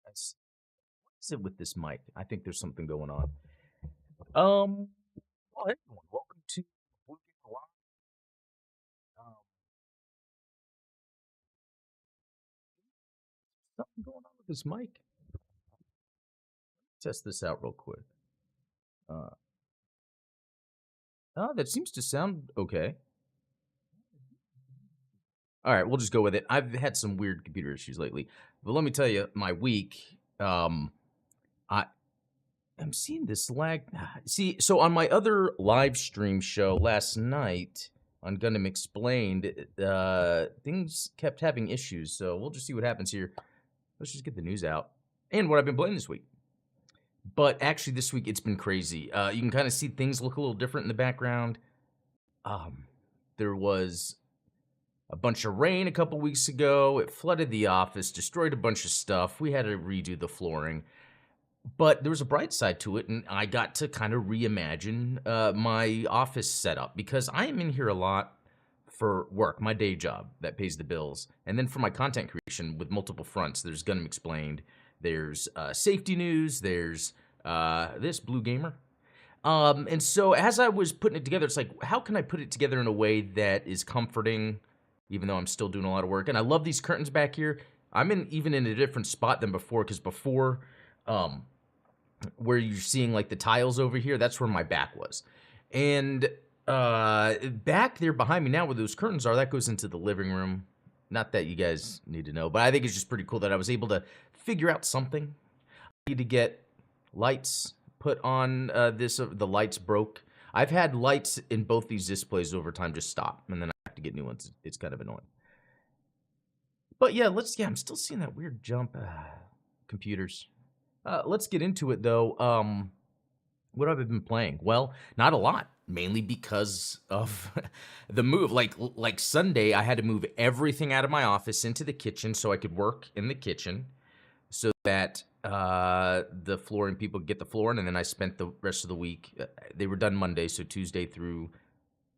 What is it with this mic? I think there's something going on. Um, well, hey everyone, welcome to BlueGamer Live. Something going on with this mic. Test this out real quick. Uh, that seems to sound okay. All right, we'll just go with it. I've had some weird computer issues lately, but let me tell you, my week. I am seeing this lag. See, so on my other live stream show last night on Gundam Explained, things kept having issues. So we'll just see what happens here. Let's just get the news out and what I've been playing this week. But actually, this week it's been crazy. You can kind of see things look a little different in the background. There was a bunch of rain a couple weeks ago. It flooded the office, destroyed a bunch of stuff. We had to redo the flooring. But there was a bright side to it, and I got to kind of reimagine my office setup because I am in here a lot for work, my day job that pays the bills, and then for my content creation with multiple fronts. There's Gundam Explained, there's safety news, there's this BlueGamer. And so as I was putting it together, it's like, how can I put it together in a way that is comforting, even though I'm still doing a lot of work? And I love these curtains back here. I'm even in a different spot than before, because before, where you're seeing like the tiles over here, that's where my back was. And back there behind me now where those curtains are, that goes into the living room. Not that you guys need to know, but I think it's just pretty cool that I was able to figure out something. I need to get lights put on the lights broke. I've had lights in both these displays over time just stop, and then I have to get new ones. It's kind of annoying. But yeah, I'm still seeing that weird jump. Computers. Let's get into it, though. What have I been playing? Well, not a lot, mainly because of the move. Like Sunday, I had to move everything out of my office into the kitchen so I could work in the kitchen, so that the flooring people get the flooring, and then I spent the rest of the week. They were done Monday, so Tuesday through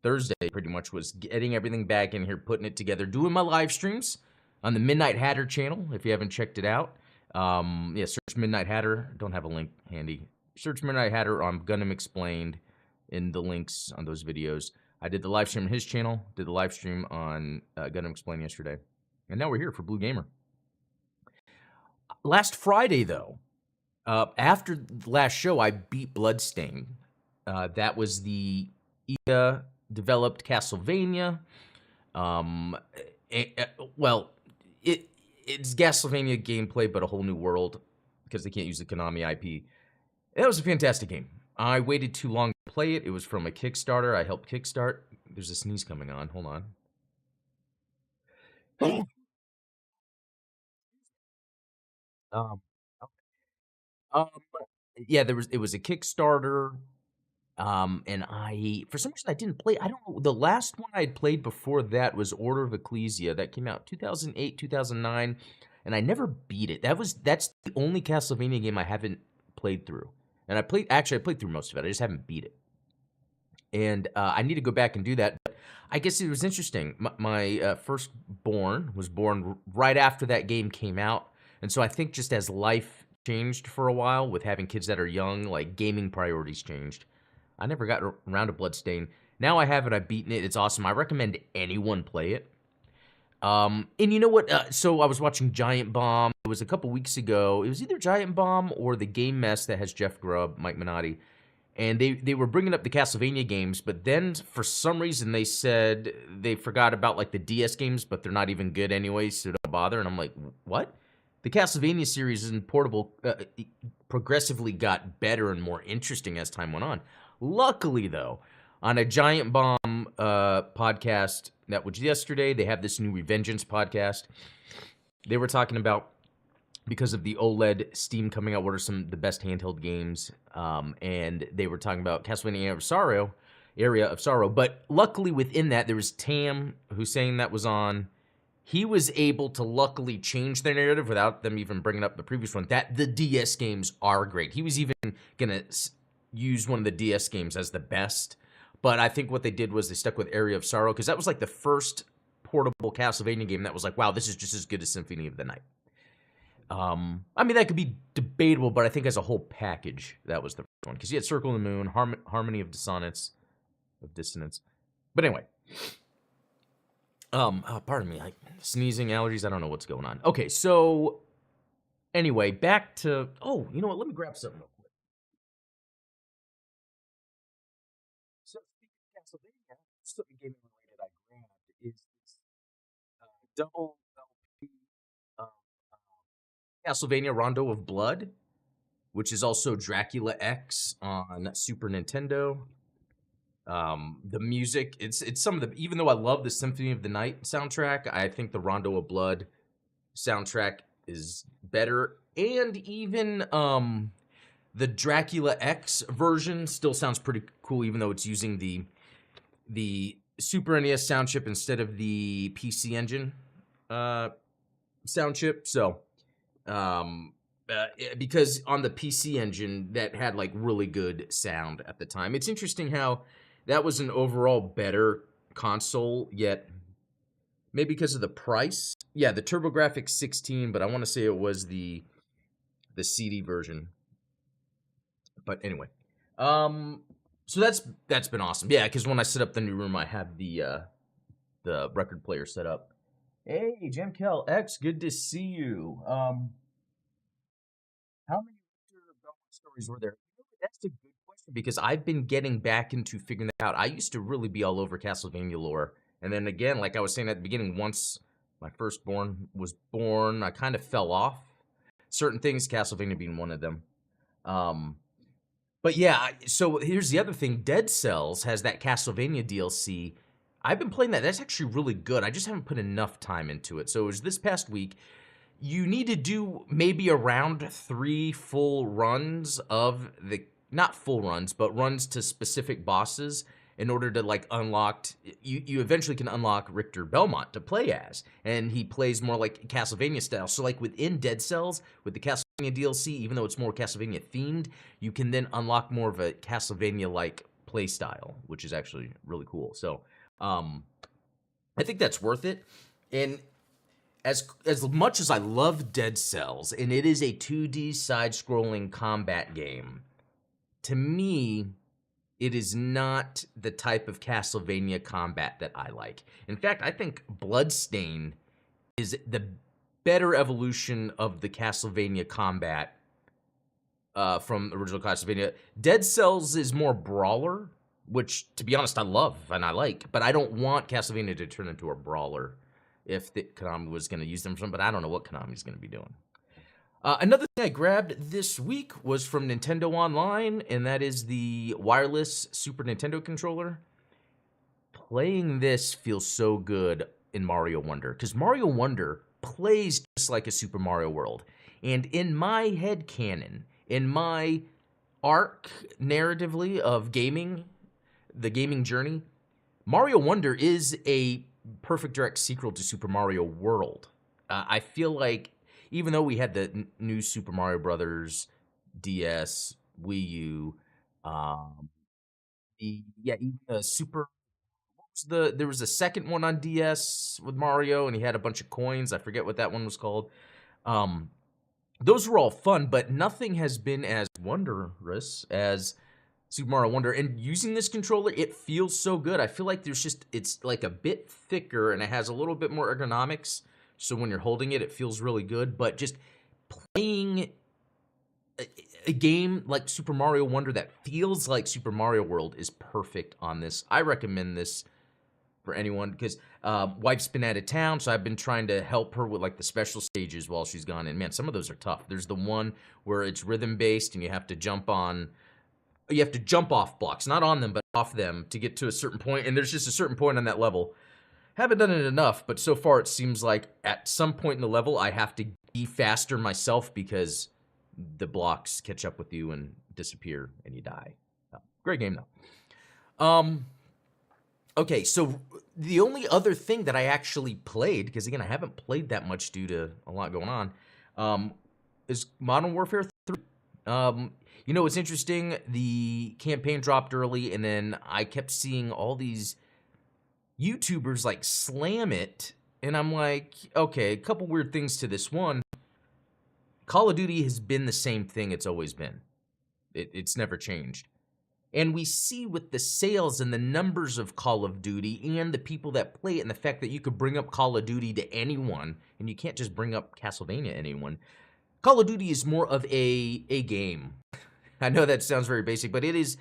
Thursday pretty much was getting everything back in here, putting it together, doing my live streams on the MWIII Hatter channel. If you haven't checked it out, yeah, search MWIII Hatter. Don't have a link handy. Search MWIII Hatter on Gundam Explained in the links on those videos. I did the live stream on his channel, did the live stream on Gundam Explained yesterday, and now we're here for BlueGamer. Last Friday, though, after the last show, I beat Bloodstained. That was the EA developed Castlevania. Well, it's Castlevania gameplay, but a whole new world because they can't use the Konami IP. That was a fantastic game. I waited too long to play it. It was from a Kickstarter. I helped kickstart. There's a sneeze coming on. Hold on. Um, um, yeah, it was a Kickstarter. And for some reason I didn't play. I don't know. The last one I had played before that was Order of Ecclesia. That came out 2008, 2009, and I never beat it. That's the only Castlevania game I haven't played through. And I played through most of it. I just haven't beat it. And I need to go back and do that. But I guess it was interesting. My firstborn was born right after that game came out. And so I think just as life changed for a while with having kids that are young, like gaming priorities changed. I never got around to Bloodstain. Now I have it. I've beaten it. It's awesome. I recommend anyone play it. And you know what? So I was watching Giant Bomb. It was a couple weeks ago. It was either Giant Bomb or the Game Mess that has Jeff Grubb, Mike Minotti. And they were bringing up the Castlevania games, but then for some reason they said they forgot about like the DS games, but they're not even good anyway, so don't bother. And I'm like, what? The Castlevania series in portable progressively got better and more interesting as time went on. Luckily, though, on a Giant Bomb podcast that was yesterday, they have this new Revengeance podcast. They were talking about, because of the OLED Steam coming out, what are some of the best handheld games? And they were talking about Castlevania Area of Sorrow. But luckily within that, there was Tam Hussein that was on. He was able to luckily change their narrative without them even bringing up the previous one, that the DS games are great. He was even going to use one of the DS games as the best. But I think what they did was they stuck with Area of Sorrow, because that was like the first portable Castlevania game that was like, wow, this is just as good as Symphony of the Night. I mean, that could be debatable, but I think as a whole package, that was the first one. Because you had Circle of the Moon, Harmony of Dissonance, of Dissonance. But anyway. Pardon me, sneezing, allergies, I don't know what's going on. Okay, so anyway, back to, oh, you know what, let me grab something real quick. So speaking of Castlevania, something gaming related I grabbed is this double LP of Castlevania Rondo of Blood, which is also Dracula X on Super Nintendo. The music, it's some of the, even though I love the Symphony of the Night soundtrack, I think the Rondo of Blood soundtrack is better. And even the Dracula X version still sounds pretty cool, even though it's using the Super NES sound chip instead of the PC Engine sound chip. So because on the PC Engine that had like really good sound at the time. It's interesting how that was an overall better console, yet maybe because of the price. Yeah, the TurboGrafx 16, but I want to say it was the CD version. But anyway, so that's been awesome. Yeah, because when I set up the new room, I have the record player set up. Hey, Jim Kell X, good to see you. How many stories were there? That's a good question because I've been getting back into figuring that out. I used to really be all over Castlevania lore, and then again, like I was saying at the beginning, once my firstborn was born, I kind of fell off. Certain things, Castlevania being one of them. But yeah, so here's the other thing. Dead Cells has that Castlevania DLC. I've been playing that. That's actually really good. I just haven't put enough time into it. So it was this past week. You need to do maybe around 3 full runs of the, not full runs, but runs to specific bosses in order to like unlock, you eventually can unlock Richter Belmont to play as. And he plays more like Castlevania style. So like within Dead Cells, with the Castlevania DLC, even though it's more Castlevania themed, you can then unlock more of a Castlevania-like play style, which is actually really cool. So I think that's worth it. And as much as I love Dead Cells, and it is a 2D side-scrolling combat game, to me, it is not the type of Castlevania combat that I like. In fact, I think Bloodstain is the better evolution of the Castlevania combat from original Castlevania. Dead Cells is more brawler, which, to be honest, I love and I like, but I don't want Castlevania to turn into a brawler if Konami was going to use them for something, but I don't know what Konami's going to be doing. Another thing I grabbed this week was from Nintendo Online, and that is the wireless Super Nintendo controller. Playing this feels so good in Mario Wonder, because Mario Wonder plays just like a Super Mario World. And in my head canon, in my arc narratively of gaming, the gaming journey, Mario Wonder is a perfect direct sequel to Super Mario World. I feel like even though we had the new Super Mario Brothers, DS, Wii U, even the Super, there was a second one on DS with Mario, and he had a bunch of coins. I forget what that one was called. Those were all fun, but nothing has been as wondrous as Super Mario Wonder. And using this controller, it feels so good. I feel like it's like a bit thicker, and it has a little bit more ergonomics. So when you're holding it, it feels really good. But just playing a game like Super Mario Wonder that feels like Super Mario World is perfect on this. I recommend this for anyone because wife's been out of town, so I've been trying to help her with like the special stages while she's gone. And man, some of those are tough. There's the one where it's rhythm based and you have to jump off blocks, not on them, but off them to get to a certain point. And there's just a certain point on that level. Haven't done it enough, but so far it seems like at some point in the level I have to be faster myself because the blocks catch up with you and disappear and you die. Great game though. Okay, so the only other thing that I actually played, because again I haven't played that much due to a lot going on, is Modern Warfare 3. You know, it's interesting, the campaign dropped early and then I kept seeing all these YouTubers like slam it, and I'm like, okay, a couple weird things to this. One, Call of Duty has been the same thing it's always been. It's never changed. And we see with the sales and the numbers of Call of Duty and the people that play it and the fact that you could bring up Call of Duty to anyone, and you can't just bring up Castlevania to anyone. Call of Duty is more of a game. I know that sounds very basic, but it is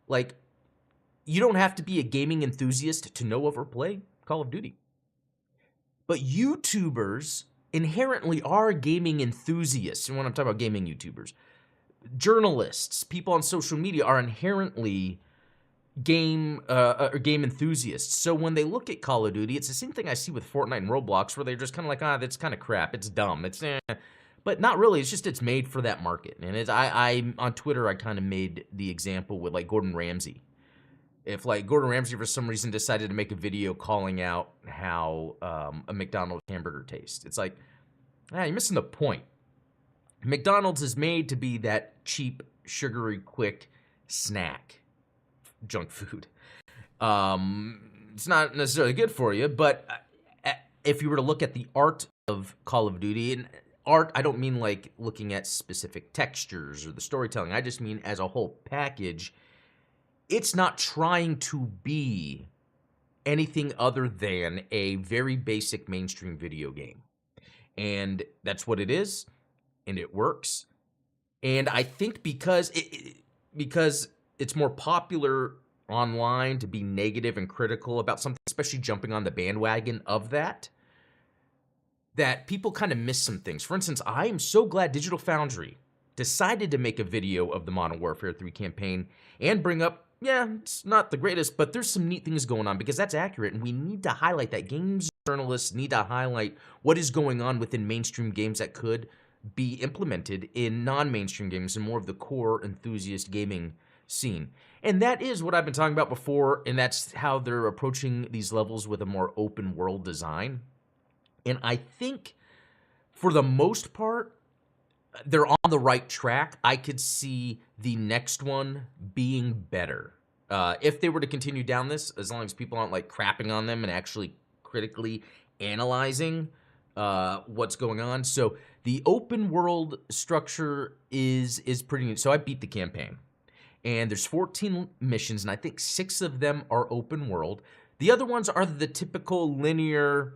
like, you don't have to be a gaming enthusiast to know of or play Call of Duty. But YouTubers inherently are gaming enthusiasts. And when I'm talking about gaming YouTubers, journalists, people on social media are inherently game enthusiasts. So when they look at Call of Duty, it's the same thing I see with Fortnite and Roblox, where they're just kind of like, that's kind of crap. It's dumb. It's but not really. It's just it's made for that market. And I on Twitter, I kind of made the example with like Gordon Ramsay. If like Gordon Ramsay for some reason decided to make a video calling out how a McDonald's hamburger tastes, it's like, you're missing the point. McDonald's is made to be that cheap, sugary, quick snack, junk food. It's not necessarily good for you, but if you were to look at the art of Call of Duty, and art, I don't mean like looking at specific textures or the storytelling. I just mean as a whole package. It's not trying to be anything other than a very basic mainstream video game. And that's what it is, and it works. And I think because it's more popular online to be negative and critical about something, especially jumping on the bandwagon of that people kind of miss some things. For instance, I am so glad Digital Foundry decided to make a video of the Modern Warfare 3 campaign and bring up, it's not the greatest, but there's some neat things going on, because that's accurate, and we need to highlight that. Games journalists need to highlight what is going on within mainstream games that could be implemented in non-mainstream games and more of the core enthusiast gaming scene. And that is what I've been talking about before, and that's how they're approaching these levels with a more open world design. And I think for the most part, they're on the right track. I could see the next one being better. If they were to continue down this, as long as people aren't like crapping on them and actually critically analyzing what's going on. So the open world structure is pretty neat. So I beat the campaign. And there's 14 missions, and I think 6 of them are open world. The other ones are the typical linear,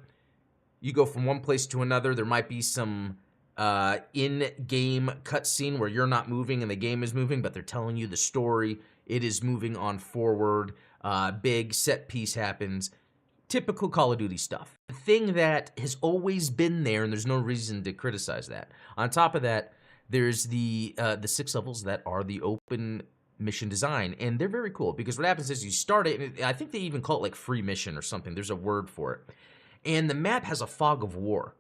you go from one place to another. There might be some in-game cutscene where you're not moving and the game is moving, but they're telling you the story. It is moving on forward. Big set piece happens. Typical Call of Duty stuff. The thing that has always been there, and there's no reason to criticize that. On top of that, there's the 6 levels that are the open mission design, and they're very cool, because what happens is you start it, and I think they even call it like free mission or something. There's a word for it. And the map has a fog of war.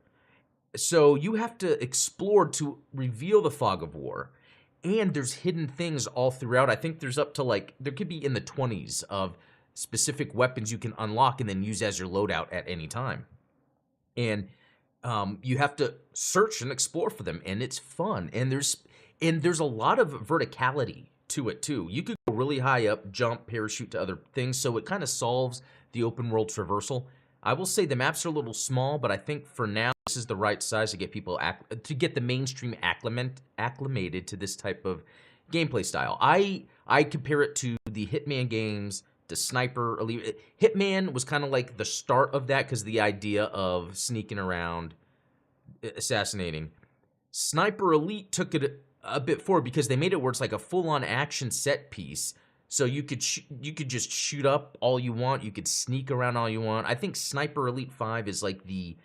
So you have to explore to reveal the fog of war. And there's hidden things all throughout. I think there's up to like, there could be in the 20s of specific weapons you can unlock and then use as your loadout at any time. And you have to search and explore for them, and it's fun. And there's a lot of verticality to it too. You could go really high up, jump, parachute to other things. So it kind of solves the open world traversal. I will say the maps are a little small, but I think for now this is the right size to get people to get the mainstream acclimated to this type of gameplay style. I compare it to the Hitman games, to Sniper Elite. Hitman was kind of like the start of that, because the idea of sneaking around, assassinating. Sniper Elite took it a bit forward because they made it where it's like a full-on action set piece. So you could just shoot up all you want. You could sneak around all you want. I think Sniper Elite 5 is like the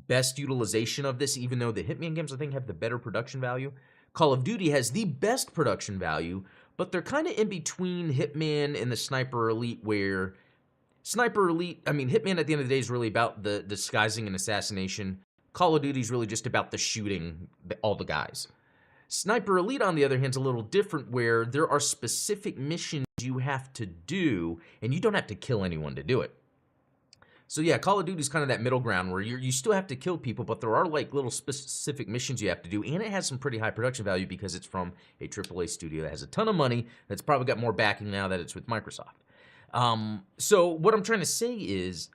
best utilization of this, even though the Hitman games, I think, have the better production value. Call of Duty has the best production value, but they're kind of in between Hitman and the Sniper Elite, where Sniper Elite, I mean, Hitman at the end of the day is really about the disguising and assassination. Call of Duty is really just about the shooting all the guys. Sniper Elite, on the other hand, is a little different, where there are specific missions you have to do, and you don't have to kill anyone to do it. So yeah, Call of Duty is kind of that middle ground where you still have to kill people, but there are like little specific missions you have to do, and it has some pretty high production value because it's from a AAA studio that has a ton of money, that's probably got more backing now that it's with Microsoft. So what I'm trying to say is,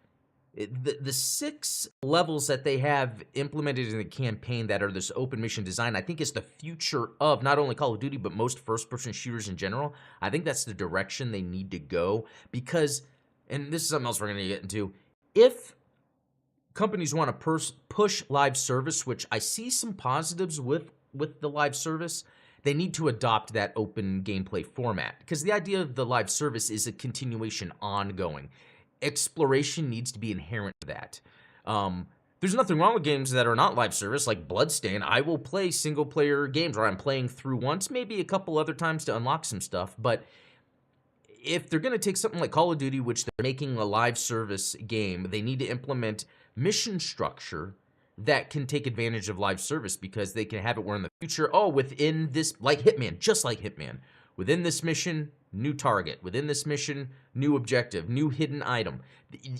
The 6 levels that they have implemented in the campaign that are this open mission design, I think is the future of not only Call of Duty, but most first-person shooters in general. I think that's the direction they need to go because, and this is something else we're going to get into, if companies want to push live service, which I see some positives with the live service, they need to adopt that open gameplay format because the idea of the live service is a continuation, ongoing. Exploration needs to be inherent to that. There's nothing wrong with games that are not live service, like Bloodstained. I will play single-player games where I'm playing through once, maybe a couple other times to unlock some stuff, but if they're going to take something like Call of Duty, which they're making a live service game, they need to implement mission structure that can take advantage of live service because they can have it where in the future, within this, like Hitman, just like Hitman, within this mission, new target, within this mission, new objective, new hidden item.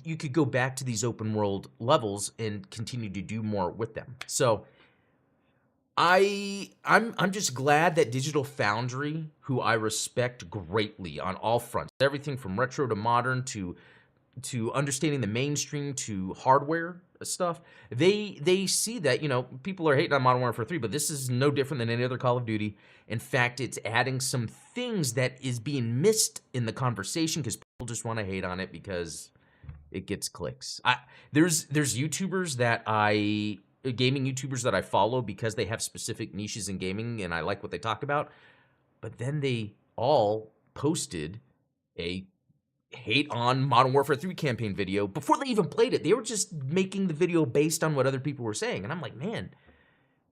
You could go back to these open world levels and continue to do more with them. So I'm just glad that Digital Foundry, who I respect greatly on all fronts, everything from retro to modern to understanding the mainstream to hardware stuff, they see that, people are hating on Modern Warfare 3, but this is no different than any other Call of Duty. In fact, it's adding some things that is being missed in the conversation because people just want to hate on it because it gets clicks. There's YouTubers that gaming YouTubers that I follow because they have specific niches in gaming and I like what they talk about, but then they all posted a hate on Modern Warfare 3 campaign video before they even played it. They were just making the video based on what other people were saying. And I'm like, man,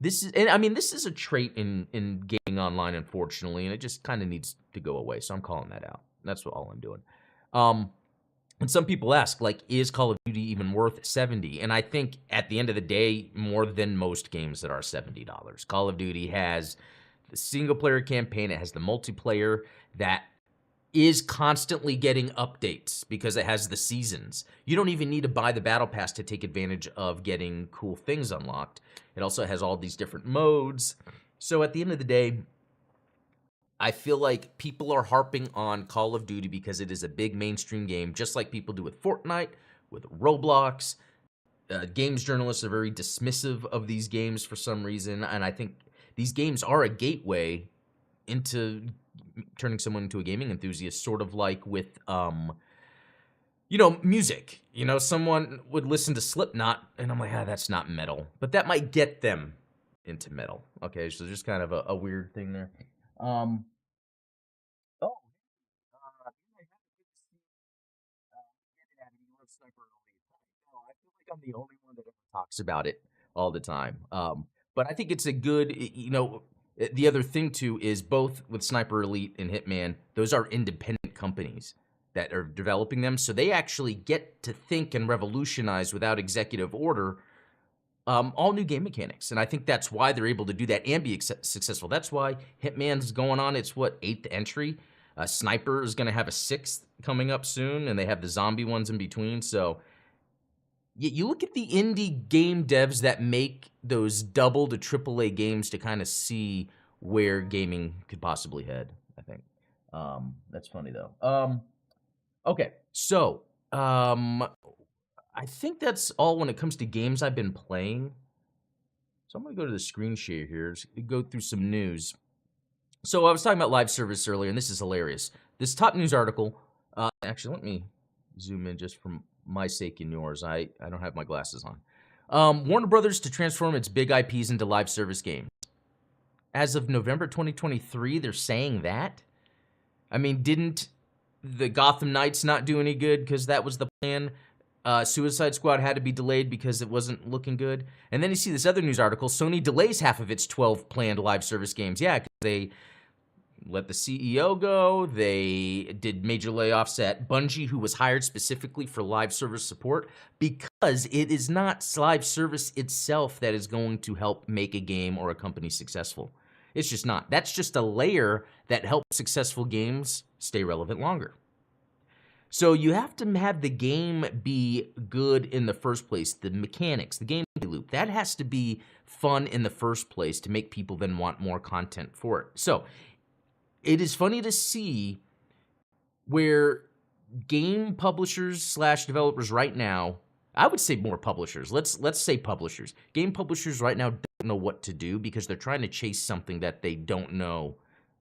this is a trait in gaming online, unfortunately, and it just kind of needs to go away. So I'm calling that out. That's all I'm doing. And some people ask, like, is Call of Duty even worth $70? And I think at the end of the day, more than most games that are $70. Call of Duty has the single-player campaign. It has the multiplayer that is constantly getting updates because it has the seasons. You don't even need to buy the battle pass to take advantage of getting cool things unlocked. It also has all these different modes. So at the end of the day, I feel like people are harping on Call of Duty because it is a big mainstream game, just like people do with Fortnite, with Roblox. Games journalists are very dismissive of these games for some reason, and I think these games are a gateway into turning someone into a gaming enthusiast, sort of like with, music. Someone would listen to Slipknot, and I'm like, that's not metal. But that might get them into metal. Okay, so there's kind of a weird thing there. I feel like I'm the only one that ever talks about it all the time. But I think it's a good, the other thing too is both with Sniper Elite and Hitman, those are independent companies that are developing them. So they actually get to think and revolutionize without executive order all new game mechanics. And I think that's why they're able to do that and be successful. That's why Hitman's going on its, 8th entry. Sniper is going to have a 6th coming up soon, and they have the zombie ones in between. So you look at the indie game devs that make those double to AAA games to kind of see where gaming could possibly head, I think. That's funny, though. Okay, so I think that's all when it comes to games I've been playing. So I'm going to go to the screen share here, go through some news. So I was talking about live service earlier, and this is hilarious. This top news article, actually, let me zoom in just for my sake and yours. I don't have my glasses on. Warner Brothers to transform its big IPs into live service games. As of November 2023, they're saying that? I mean, didn't the Gotham Knights not do any good because that was the plan? Suicide Squad had to be delayed because it wasn't looking good. And then you see this other news article, Sony delays half of its 12 planned live service games. Yeah, because they let the CEO go. They did major layoffs at Bungie, who was hired specifically for live service support, because it is not live service itself that is going to help make a game or a company successful. It's just not. That's just a layer that helps successful games stay relevant longer. So you have to have the game be good in the first place, the mechanics, the gameplay loop. That has to be fun in the first place to make people then want more content for it. So it is funny to see where game publishers / developers right now, I would say more publishers. Let's say publishers. Game publishers right now don't know what to do because they're trying to chase something that they don't know,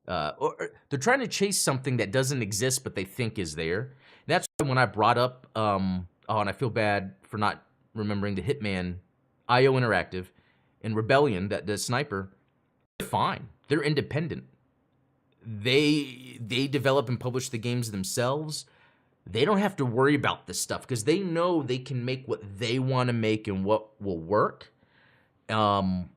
or they're trying to chase something that doesn't exist but they think is there. That's why when I brought up, oh, and I feel bad for not remembering the Hitman, IO Interactive, and Rebellion, that the sniper, they're fine. They're independent. They develop and publish the games themselves. They don't have to worry about this stuff because they know they can make what they want to make and what will work. And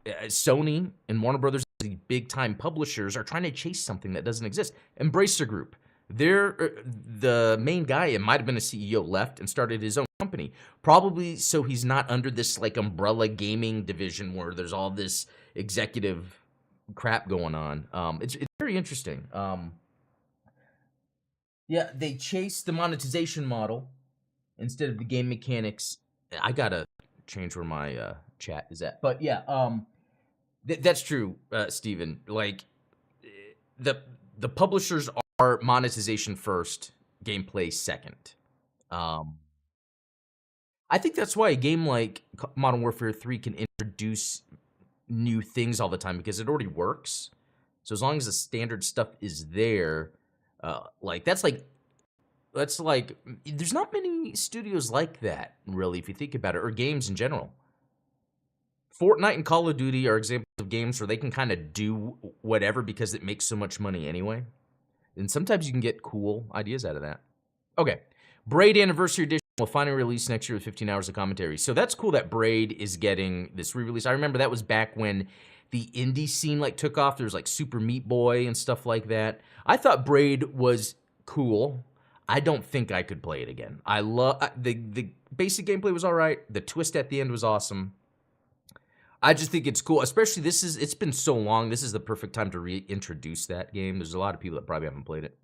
Sony and Warner Brothers, the big-time publishers, are trying to chase something that doesn't exist. Embracer Group. The main guy, it might have been a CEO, left and started his own company. Probably so he's not under this like umbrella gaming division where there's all this executive crap going on. It's very interesting. Yeah, they chase the monetization model instead of the game mechanics. I gotta change where my chat is at, but yeah, that's true, Steven. Like the publishers are monetization first, gameplay second. I think that's why a game like Modern Warfare 3 can introduce new things all the time because it already works. So as long as the standard stuff is there, like that's like there's not many studios like that really if you think about it, or games in general. Fortnite and Call of Duty are examples of games where they can kind of do whatever because it makes so much money anyway. And sometimes you can get cool ideas out of that. Okay, Braid Anniversary Edition will finally release next year with 15 hours of commentary. So that's cool that Braid is getting this re-release. I remember that was back when the indie scene like took off. There was like Super Meat Boy and stuff like that. I thought Braid was cool. I don't think I could play it again. I love the basic gameplay was all right. The twist at the end was awesome. I just think it's cool, especially it's been so long. This is the perfect time to reintroduce that game. There's a lot of people that probably haven't played it.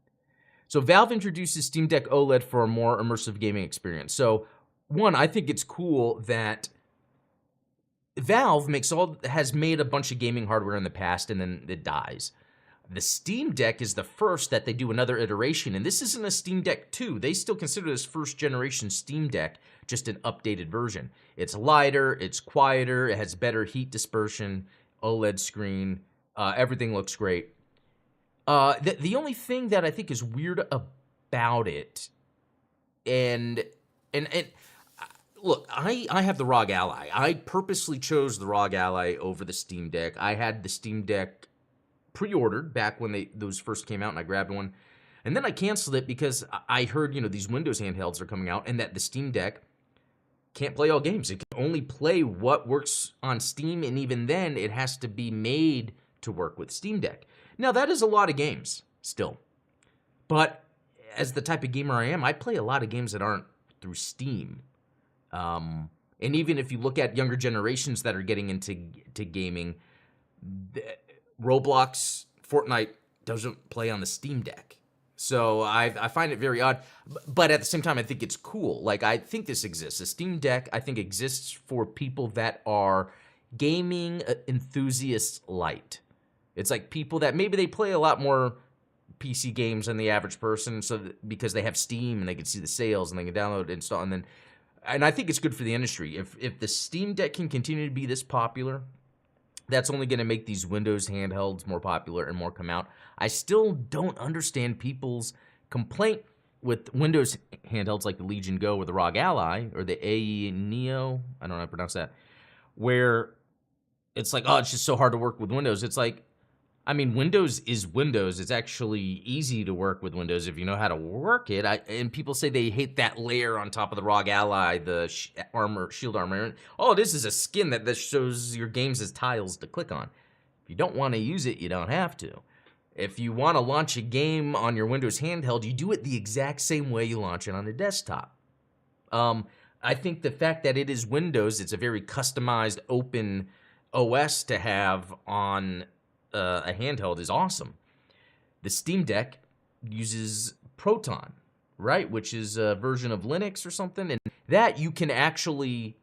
So Valve introduces Steam Deck OLED for a more immersive gaming experience. So one, I think it's cool that Valve has made a bunch of gaming hardware in the past and then it dies. The Steam Deck is the first that they do another iteration, and this isn't a Steam Deck 2. They still consider this first generation Steam Deck just an updated version. It's lighter, it's quieter, it has better heat dispersion, OLED screen, everything looks great. The only thing that I think is weird about it, and look, I have the ROG Ally. I purposely chose the ROG Ally over the Steam Deck. I had the Steam Deck pre-ordered back when those first came out, and I grabbed one. And then I canceled it because I heard, these Windows handhelds are coming out and that the Steam Deck can't play all games. It can only play what works on Steam, and even then, it has to be made to work with Steam Deck. Now, that is a lot of games still. But as the type of gamer I am, I play a lot of games that aren't through Steam. And even if you look at younger generations that are getting into gaming, Roblox, Fortnite doesn't play on the Steam Deck. So I find it very odd, but at the same time, I think it's cool. Like, I think this exists. The Steam Deck, I think, exists for people that are gaming enthusiasts light. It's like people that maybe they play a lot more PC games than the average person, because they have Steam and they can see the sales and they can download, install, and I think it's good for the industry. If the Steam Deck can continue to be this popular, that's only going to make these Windows handhelds more popular and more come out. I still don't understand people's complaint with Windows handhelds like the Legion Go or the ROG Ally or the AE Neo, I don't know how to pronounce that, where it's like, oh, it's just so hard to work with Windows. It's like, I mean, Windows is Windows. It's actually easy to work with Windows if you know how to work it. And people say they hate that layer on top of the ROG Ally, the shield armor. Oh, this is a skin that shows your games as tiles to click on. If you don't want to use it, you don't have to. If you want to launch a game on your Windows handheld, you do it the exact same way you launch it on a desktop. I think the fact that it is Windows, it's a very customized, open OS to have on a handheld is awesome. The Steam Deck uses Proton, right? Which is a version of Linux or something. And that you can actually,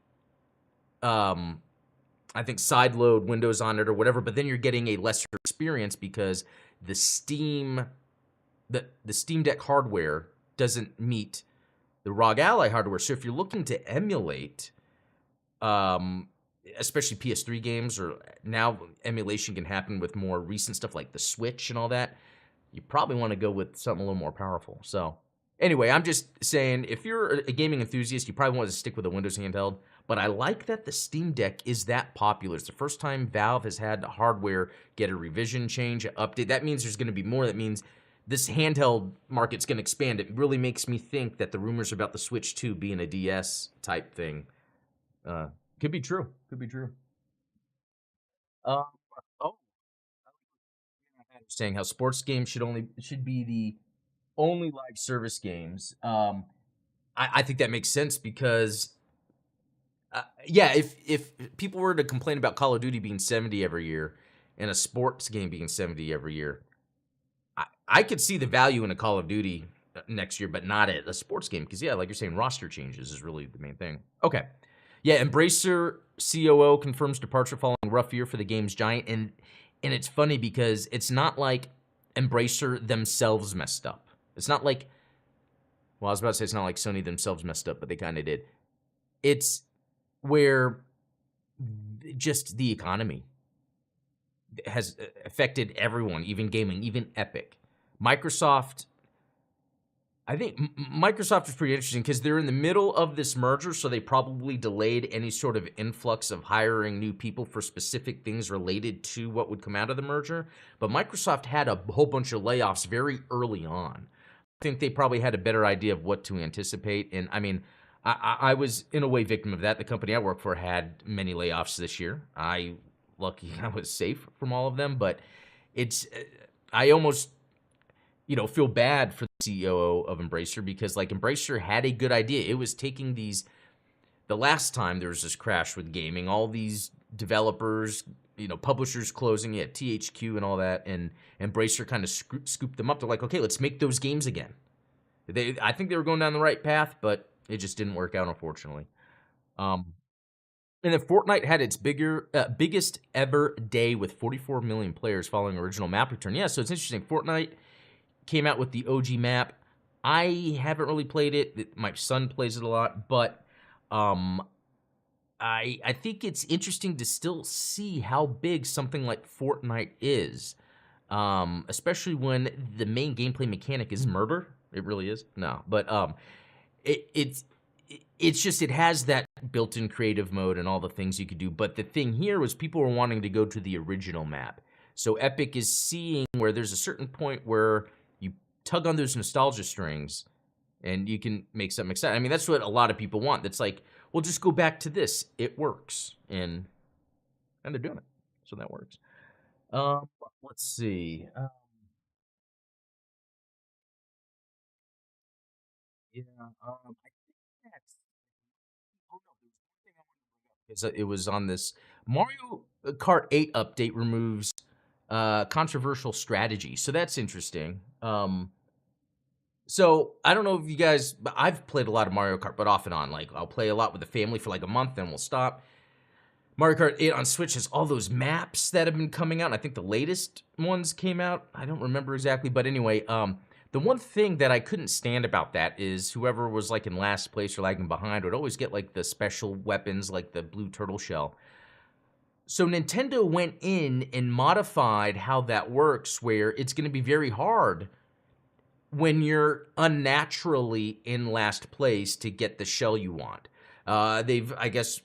I think, sideload Windows on it or whatever, but then you're getting a lesser experience because the Steam Deck hardware doesn't meet the ROG Ally hardware. So if you're looking to emulate, especially PS3 games, or now emulation can happen with more recent stuff like the Switch and all that, you probably want to go with something a little more powerful. So anyway, I'm just saying, if you're a gaming enthusiast, you probably want to stick with a Windows handheld. But I like that the Steam Deck is that popular. It's the first time Valve has had the hardware get a revision change, update. That means there's going to be more. That means this handheld market's going to expand. It really makes me think that the rumors about the Switch 2 being a DS type thing could be true. Could be true. Uh, oh, saying how sports games should be the only live service games. I think that makes sense because, yeah, if people were to complain about Call of Duty being 70 every year and a sports game being 70 every year, I could see the value in a Call of Duty next year, but not a sports game because, yeah, like you're saying, roster changes is really the main thing. Okay. Yeah, Embracer COO confirms departure following a rough year for the game's giant. And it's funny because it's not like Embracer themselves messed up. It's not like, well, I was about to say it's not like Sony themselves messed up, but they kind of did. It's where just the economy has affected everyone, even gaming, even Epic. Microsoft, I think Microsoft is pretty interesting because they're in the middle of this merger, so they probably delayed any sort of influx of hiring new people for specific things related to what would come out of the merger. But Microsoft had a whole bunch of layoffs very early on. I think they probably had a better idea of what to anticipate. And I mean, I was in a way victim of that. The company I work for had many layoffs this year. Lucky I was safe from all of them, but I almost, feel bad for the CEO of Embracer because like Embracer had a good idea. It was taking the last time there was this crash with gaming, all these developers, publishers closing, THQ and all that, and Embracer kind of scooped them up. They're like, okay, let's make those games again. I think they were going down the right path, but it just didn't work out, unfortunately. And then Fortnite had its biggest ever day with 44 million players following original map return. Yeah, so it's interesting. Fortnite came out with the OG map. I haven't really played it. My son plays it a lot, but I think it's interesting to still see how big something like Fortnite is, especially when the main gameplay mechanic is murder. It really is. No, but it's just it has that built-in creative mode and all the things you could do. But the thing here was people were wanting to go to the original map. So Epic is seeing where there's a certain point where you tug on those nostalgia strings and you can make something exciting. I mean, that's what a lot of people want. That's like, well, just go back to this. It works. And they're doing it. So that works. Let's see. Yeah. I think that's. Oh, no, there's one thing I wanted to bring up. It was on this Mario Kart 8 update removes controversial strategy. So that's interesting. So I don't know if you guys, but I've played a lot of Mario Kart, but off and on. Like I'll play a lot with the family for like a month, then we'll stop. Mario Kart 8 on Switch has all those maps that have been coming out. I think the latest ones came out. I don't remember exactly, but anyway, the one thing that I couldn't stand about that is whoever was like in last place or lagging behind would always get like the special weapons, like the blue turtle shell. So Nintendo went in and modified how that works, where it's going to be very hard when you're unnaturally in last place to get the shell you want. They've, I guess,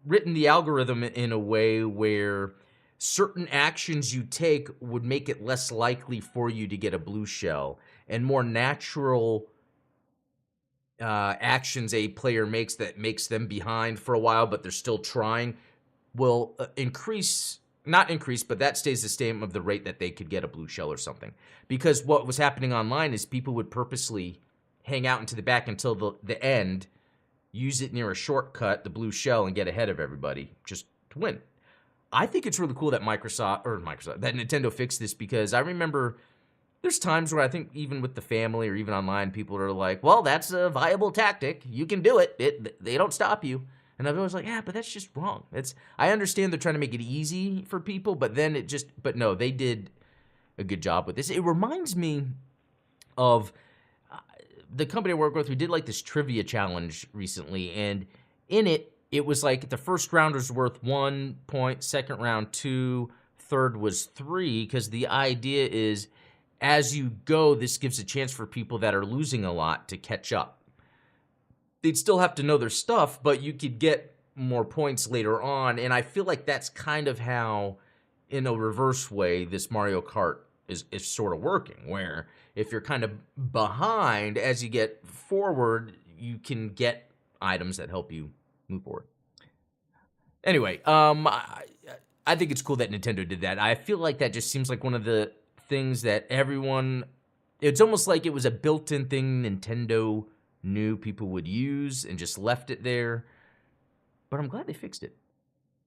written the algorithm in a way where certain actions you take would make it less likely for you to get a blue shell, and more natural actions a player makes that makes them behind for a while, but they're still trying, will not increase, but that stays the same of the rate that they could get a blue shell or something. Because what was happening online is people would purposely hang out into the back until the end, use it near a shortcut, the blue shell, and get ahead of everybody just to win. I think it's really cool that that Nintendo fixed this, because I remember there's times where I think even with the family or even online, people are like, well, that's a viable tactic. You can do it. They don't stop you. And I've always like, yeah, but that's just wrong. I understand they're trying to make it easy for people, but then but no, they did a good job with this. It reminds me of the company I work with, we did like this trivia challenge recently, and in it, it was like the first round was worth 1 point, second round 2, third was 3, because the idea is as you go, this gives a chance for people that are losing a lot to catch up. They'd still have to know their stuff, but you could get more points later on, and I feel like that's kind of how, in a reverse way, this Mario Kart is sort of working, where if you're kind of behind, as you get forward, you can get items that help you move forward. Anyway, I think it's cool that Nintendo did that. I feel like that just seems like one of the things that everyone, it's almost like it was a built-in thing Nintendo knew people would use and just left it there. But I'm glad they fixed it,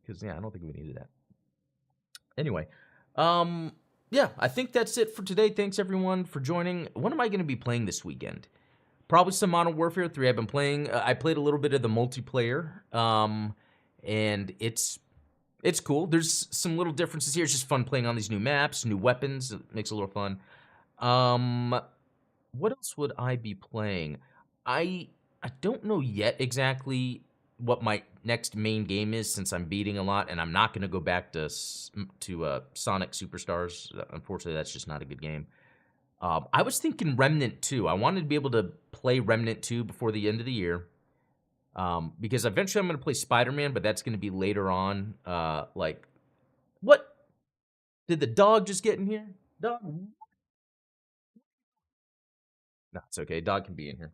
because yeah, I don't think we needed that. Anyway, yeah, I think that's it for today. Thanks everyone for joining. What am I going to be playing this weekend? Probably some Modern Warfare 3. I've been playing. I played a little bit of the multiplayer, and it's cool. There's some little differences here. It's just fun playing on these new maps, new weapons. It makes it a little fun. What else would I be playing? I don't know yet exactly what my next main game is, since I'm beating a lot, and I'm not going to go back to Sonic Superstars. Unfortunately, that's just not a good game. I was thinking Remnant 2. I wanted to be able to play Remnant 2 before the end of the year, because eventually I'm going to play Spider-Man, but that's going to be later on. Like, what? Did the dog just get in here? Dog? No, it's okay. Dog can be in here.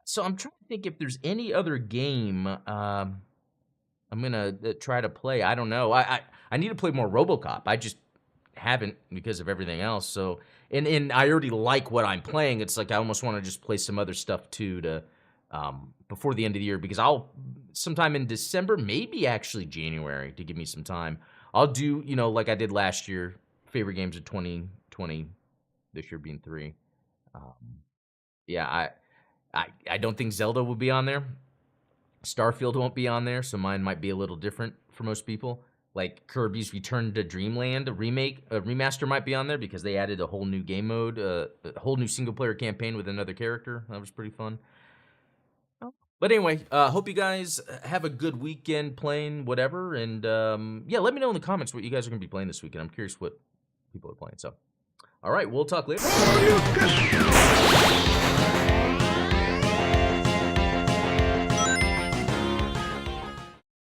So I'm trying to think if there's any other game I'm gonna try to play. I don't know. I need to play more RoboCop. I just haven't because of everything else. So and I already like what I'm playing. It's like I almost want to just play some other stuff too to before the end of the year, because I'll sometime in December, maybe actually January, to give me some time, I'll do, you know, like I did last year, favorite games of 2020, this year being 3. Yeah, I don't think Zelda will be on there. Starfield won't be on there, so mine might be a little different for most people. Like Kirby's Return to Dreamland, a remaster might be on there because they added a whole new game mode, a whole new single-player campaign with another character. That was pretty fun. But anyway, hope you guys have a good weekend playing whatever, and yeah, let me know in the comments what you guys are going to be playing this weekend. I'm curious what people are playing. So, all right, we'll talk later.